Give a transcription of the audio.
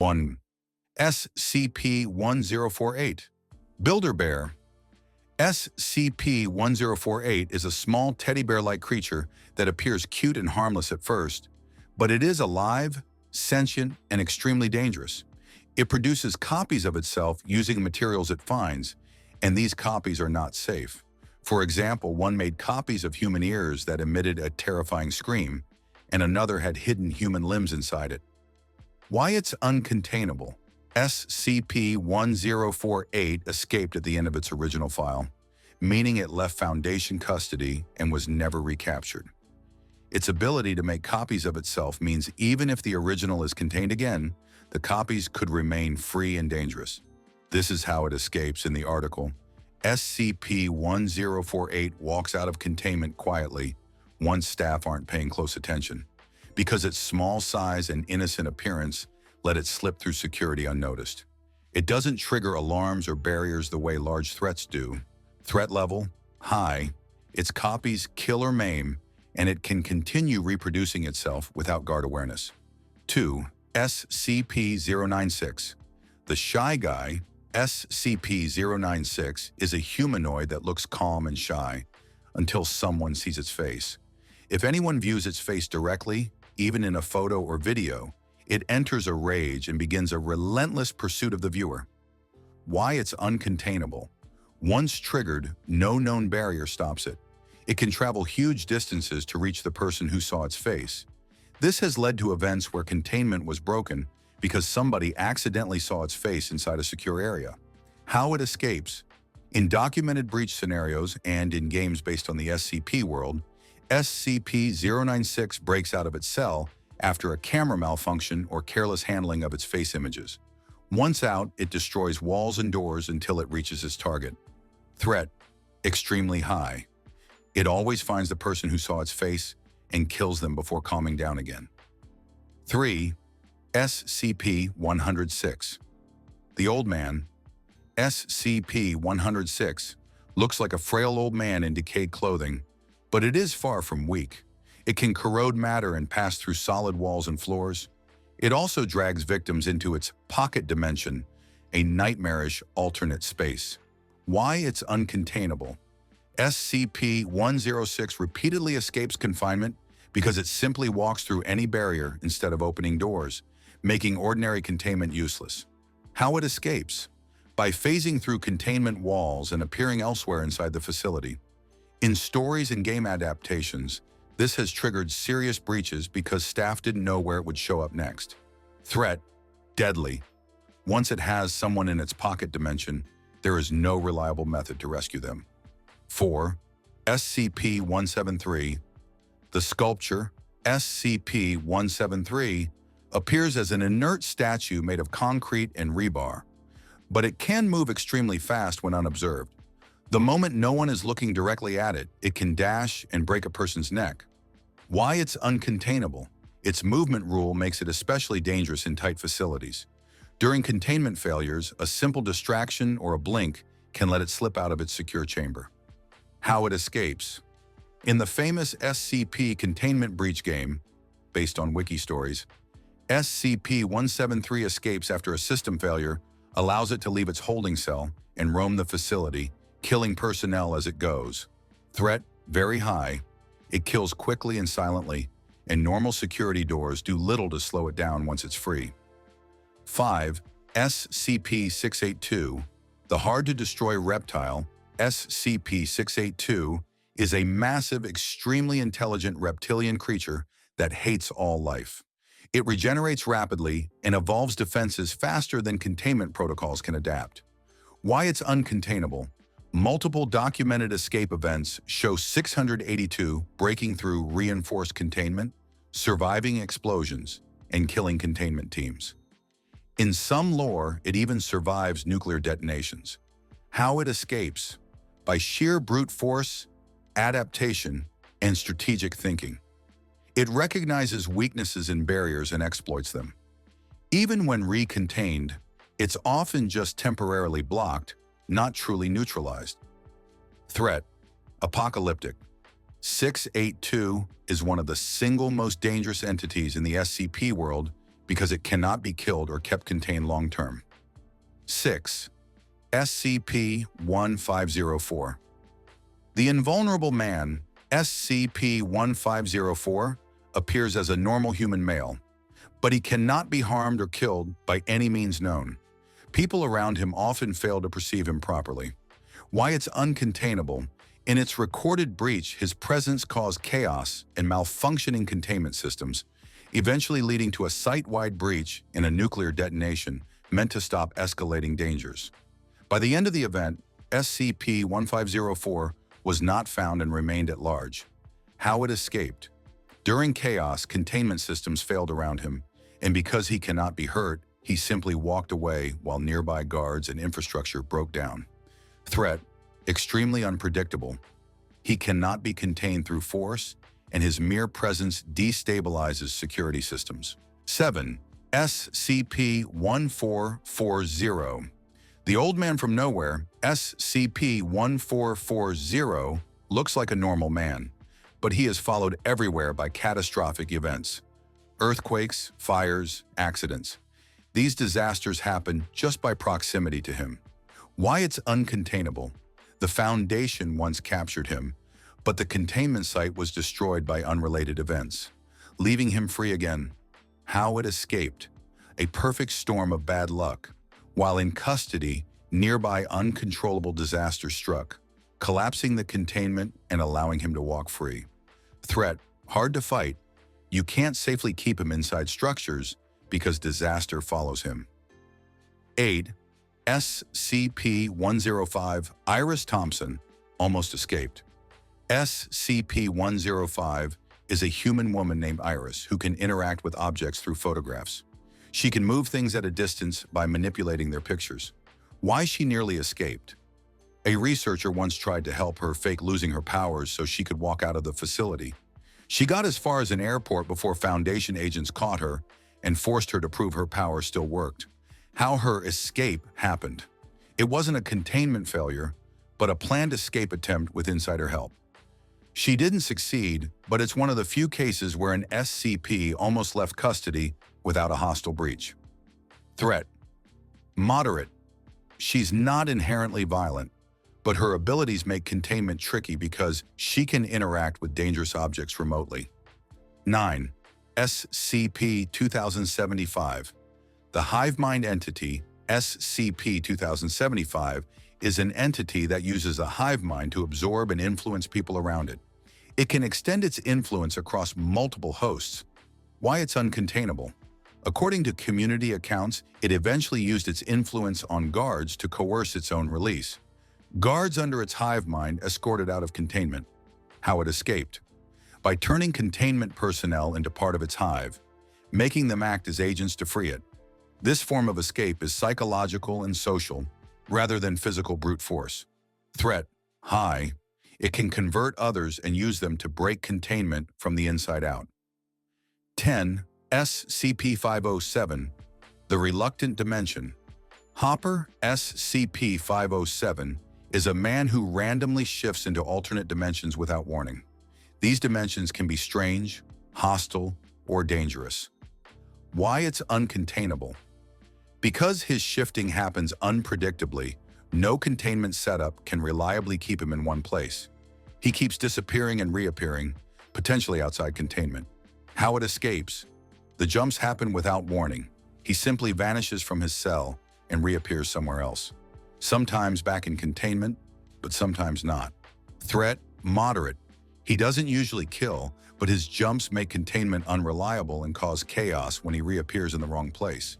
1. SCP-1048. Builder Bear. SCP-1048 is a small teddy bear-like creature that appears cute and harmless at first, but it is alive, sentient, and extremely dangerous. It produces copies of itself using materials it finds, and these copies are not safe. For example, one made copies of human ears that emitted a terrifying scream, and another had hidden human limbs inside it. Why it's uncontainable. SCP-1048 escaped at the end of its original file, meaning it left Foundation custody and was never recaptured. Its ability to make copies of itself means even if the original is contained again, the copies could remain free and dangerous. This is how it escapes in the article. SCP-1048 walks out of containment quietly once staff aren't paying close attention. Because its small size and innocent appearance let it slip through security unnoticed. It doesn't trigger alarms or barriers the way large threats do. Threat level, high. Its copies kill or maim, and it can continue reproducing itself without guard awareness. 2. SCP-096. The Shy Guy, SCP-096, is a humanoid that looks calm and shy until someone sees its face. If anyone views its face directly, even in a photo or video, it enters a rage and begins a relentless pursuit of the viewer. Why it's uncontainable. Once triggered, no known barrier stops it. It can travel huge distances to reach the person who saw its face. This has led to events where containment was broken because somebody accidentally saw its face inside a secure area. How it escapes. In documented breach scenarios and in games based on the SCP world, SCP-096 breaks out of its cell after a camera malfunction or careless handling of its face images. Once out, it destroys walls and doors until it reaches its target. Threat, extremely high. It always finds the person who saw its face and kills them before calming down again. 3. SCP-106. The Old Man. SCP-106 looks like a frail old man in decayed clothing, but it is far from weak. It can corrode matter and pass through solid walls and floors. It also drags victims into its pocket dimension, a nightmarish alternate space. Why it's uncontainable. SCP-106 repeatedly escapes confinement because it simply walks through any barrier instead of opening doors, making ordinary containment useless. How it escapes. By phasing through containment walls and appearing elsewhere inside the facility. In stories and game adaptations, this has triggered serious breaches because staff didn't know where it would show up next. Threat, deadly. Once it has someone in its pocket dimension, there is no reliable method to rescue them. 4. SCP-173. The sculpture, SCP-173, appears as an inert statue made of concrete and rebar, but it can move extremely fast when unobserved. The moment no one is looking directly at it, it can dash and break a person's neck. Why it's uncontainable. Its movement rule makes it especially dangerous in tight facilities. During containment failures, a simple distraction or a blink can let it slip out of its secure chamber. How it escapes. In the famous SCP containment breach game, based on wiki stories, SCP-173 escapes after a system failure allows it to leave its holding cell and roam the facility, killing personnel as it goes. Threat, very high. It kills quickly and silently, and normal security doors do little to slow it down once it's free. 5. SCP-682. The hard-to-destroy reptile, SCP-682, is a massive, extremely intelligent reptilian creature that hates all life. It regenerates rapidly and evolves defenses faster than containment protocols can adapt. Why it's uncontainable. Multiple documented escape events show 682 breaking through reinforced containment, surviving explosions, and killing containment teams. In some lore, it even survives nuclear detonations. How it escapes. By sheer brute force, adaptation, and strategic thinking. It recognizes weaknesses in barriers and exploits them. Even when recontained, it's often just temporarily blocked, not truly neutralized. Threat, apocalyptic. 682 is one of the single most dangerous entities in the SCP world because it cannot be killed or kept contained long-term. 6. SCP-1504. The Invulnerable Man, SCP-1504, appears as a normal human male, but he cannot be harmed or killed by any means known. People around him often fail to perceive him properly. Why it's uncontainable? In its recorded breach, his presence caused chaos and malfunctioning containment systems, eventually leading to a site-wide breach and a nuclear detonation meant to stop escalating dangers. By the end of the event, SCP-1504 was not found and remained at large. How it escaped? During chaos, containment systems failed around him, and because he cannot be hurt, he simply walked away while nearby guards and infrastructure broke down. Threat: extremely unpredictable. He cannot be contained through force, and his mere presence destabilizes security systems. 7. SCP-1440. The Old Man from Nowhere, SCP-1440, looks like a normal man, but he is followed everywhere by catastrophic events. Earthquakes, fires, accidents. These disasters happen just by proximity to him. Why it's uncontainable? The Foundation once captured him, but the containment site was destroyed by unrelated events, leaving him free again. How it escaped? A perfect storm of bad luck. While in custody, nearby uncontrollable disaster struck, collapsing the containment and allowing him to walk free. Threat: hard to fight. You can't safely keep him inside structures because disaster follows him. 8. SCP-105. Iris Thompson almost escaped. SCP-105 is a human woman named Iris who can interact with objects through photographs. She can move things at a distance by manipulating their pictures. Why she nearly escaped? A researcher once tried to help her fake losing her powers so she could walk out of the facility. She got as far as an airport before Foundation agents caught her and forced her to prove her powers still worked. How her escape happened. It wasn't a containment failure, but a planned escape attempt with insider help. She didn't succeed, but it's one of the few cases where an SCP almost left custody without a hostile breach. Threat: moderate. She's not inherently violent, but her abilities make containment tricky because she can interact with dangerous objects remotely. 9. SCP-2075. The Hivemind entity, SCP-2075, is an entity that uses a hive mind to absorb and influence people around it. It can extend its influence across multiple hosts. Why it's uncontainable? According to community accounts, it eventually used its influence on guards to coerce its own release. Guards under its hive mind escorted out of containment. How it escaped? By turning containment personnel into part of its hive, making them act as agents to free it. This form of escape is psychological and social, rather than physical brute force. Threat: high. It can convert others and use them to break containment from the inside out. 10. SCP-507. The Reluctant Dimension. Hopper, SCP-507, is a man who randomly shifts into alternate dimensions without warning. These dimensions can be strange, hostile, or dangerous. Why it's uncontainable? Because his shifting happens unpredictably, no containment setup can reliably keep him in one place. He keeps disappearing and reappearing, potentially outside containment. How it escapes? The jumps happen without warning. He simply vanishes from his cell and reappears somewhere else. Sometimes back in containment, but sometimes not. Threat: moderate. He doesn't usually kill, but his jumps make containment unreliable and cause chaos when he reappears in the wrong place.